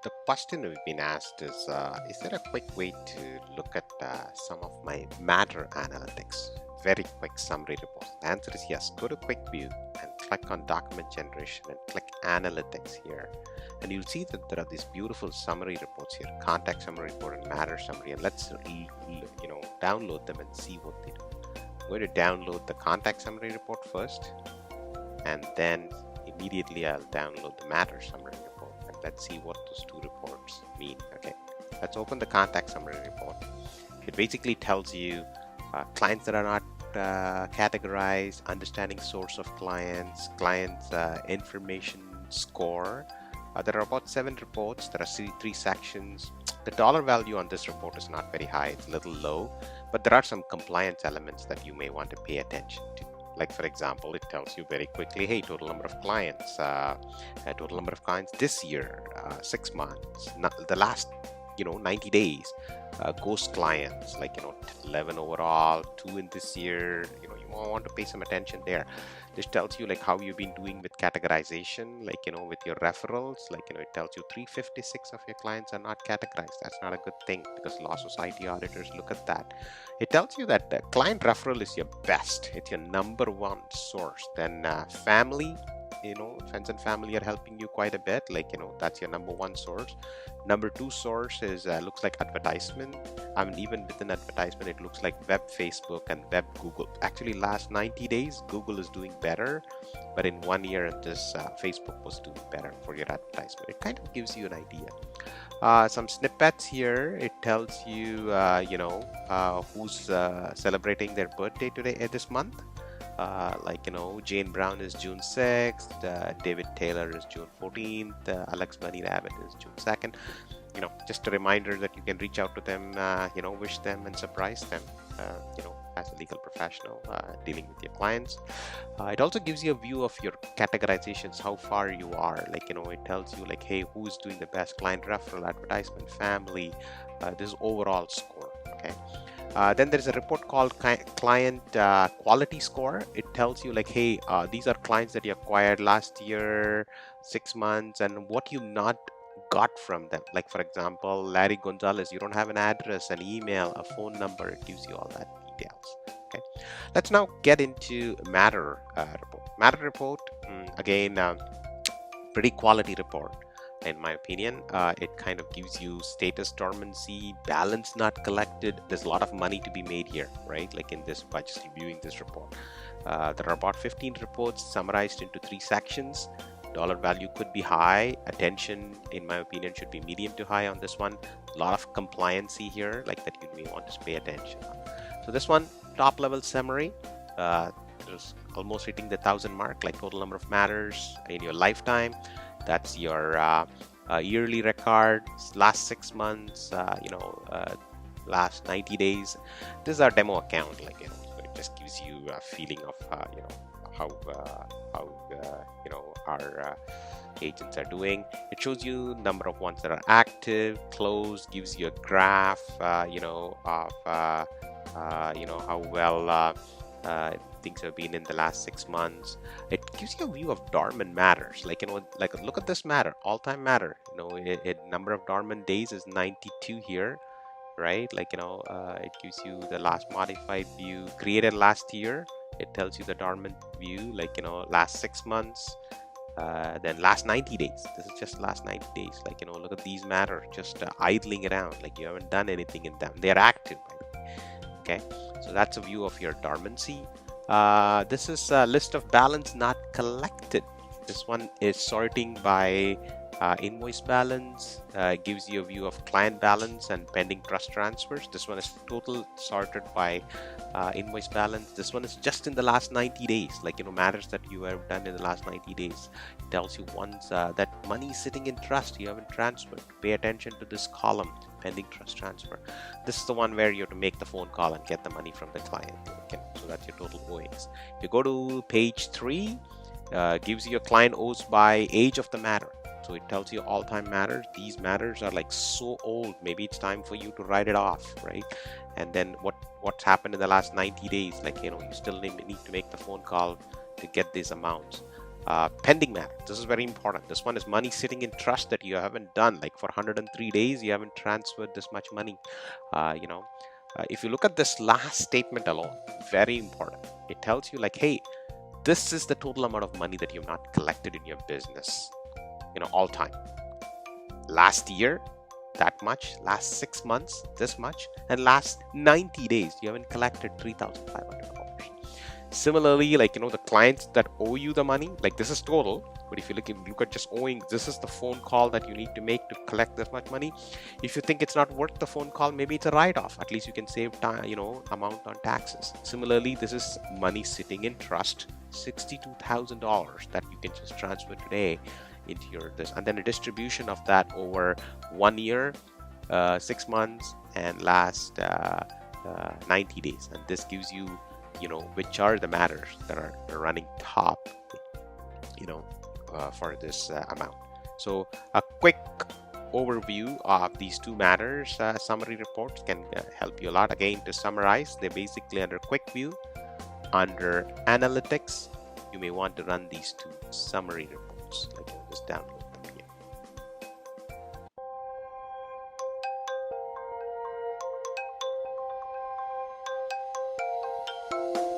The question we've been asked is there a quick way to look at some of my matter analytics? Very quick summary report. The answer is yes. Go to quick view and click on document generation and click analytics here. And you'll see that there are these beautiful summary reports here, contact summary report and matter summary. And let's download them and see what they do. I'm going to download the contact summary report first, and then immediately I'll download the matter summary report. Let's see what those two reports mean. Okay, let's open the contact summary report. It basically tells you clients that are not categorized, understanding source of clients, information score. There are about 7 reports. There are 3 sections. The dollar value on this report is not very high. It's a little low, but there are some compliance elements that you may want to pay attention to. Like, for example, it tells you very quickly, hey, total number of clients this year, 6 months, the last 90 days, ghost clients, 11 overall, 2 in this year. You want to pay some attention there. This tells you how you've been doing with categorization, with your referrals. It tells you 356 of your clients are not categorized. That's not a good thing, because law society auditors look at that. It tells you that client referral is your best. It's your number 1 source. Then family, friends and family are helping you quite a bit. That's your number 1 source. Number 2 source is looks like advertisement. I mean, even within advertisement, it looks like web Facebook and web Google. Actually, last 90 days, Google is doing better, but in 1 year, this Facebook was doing better for your advertisement. It kind of gives you an idea. Some snippets here. It tells you, who's celebrating their birthday today, this month. Jane Brown is June 6th, David Taylor is June 14th, Alex Bunny Rabbit is June 2nd. Just a reminder that you can reach out to them, wish them and surprise them, as a legal professional dealing with your clients. It also gives you a view of your categorizations, how far you are. It tells you hey, who's doing the best client referral, advertisement, family, this overall score. Okay. Then there's a report called client quality score. It tells you hey, these are clients that you acquired last year, 6 months, and what you not got from them. For example, Larry Gonzalez, you don't have an address, an email, a phone number. It gives you all that details. Okay, let's now get into matter report. Matter report, again, pretty quality report. In my opinion, it kind of gives you status dormancy, balance not collected. There's a lot of money to be made here, right? In this, by just reviewing this report. There are about 15 reports summarized into 3 sections. Dollar value could be high. Attention, in my opinion, should be medium to high on this one. A lot of compliancy here, that you may want to pay attention on. So this one, top level summary. There's almost hitting the 1,000 mark, total number of matters in your lifetime. That's your yearly record, last 6 months, last 90 days. This is our demo account, so it just gives you a feeling of, how our agents are doing. It shows you number of ones that are active, closed, gives you a graph, of, how well things have been in the last 6 months. It gives you a view of dormant matters. Look at this matter, all-time matter. Number of dormant days is 92 here, right? It gives you the last modified view created last year. It tells you the dormant view, last 6 months. Then last 90 days. This is just last 90 days. Look at these matter just idling around. You haven't done anything in them. They're active, by the way. Okay, so that's a view of your dormancy. This is a list of balance not collected. This one is sorting by invoice balance, gives you a view of client balance and pending trust transfers. This one is total sorted by invoice balance. This one is just in the last 90 days, matters that you have done in the last 90 days. It tells you ones that money is sitting in trust you haven't transferred. Pay attention to this column, pending trust transfer. This is the one where you have to make the phone call and get the money from the client. Okay, so that's your total owings. You go to page 3, gives you a client owes by age of the matter. So it tells you all-time matters. These matters are so old, maybe it's time for you to write it off, right? And then what's happened in the last 90 days, you still need to make the phone call to get these amounts. Pending matter. This is very important. This one is money sitting in trust that you haven't done. Like for 103 days, you haven't transferred this much money. If you look at this last statement alone, very important. It tells you like, hey, this is the total amount of money that you've not collected in your business, all time. Last year, that much. Last 6 months, this much. And last 90 days, you haven't collected $3,500. Similarly, like, the clients that owe you the money, like this is total. But if you look at just owing, this is the phone call that you need to make to collect this much money. If you think it's not worth the phone call, maybe it's a write-off. At least you can save time, amount on taxes. Similarly, this is money sitting in trust, $62,000 that you can just transfer today into this, and then a distribution of that over 1 year, 6 months, and last 90 days. And this gives you, which are the matters that are running top, for this amount. So a quick overview of these two matters summary reports can help you a lot. Again, to summarize, they're basically under quick view. Under analytics, you may want to run these two summary reports, like just down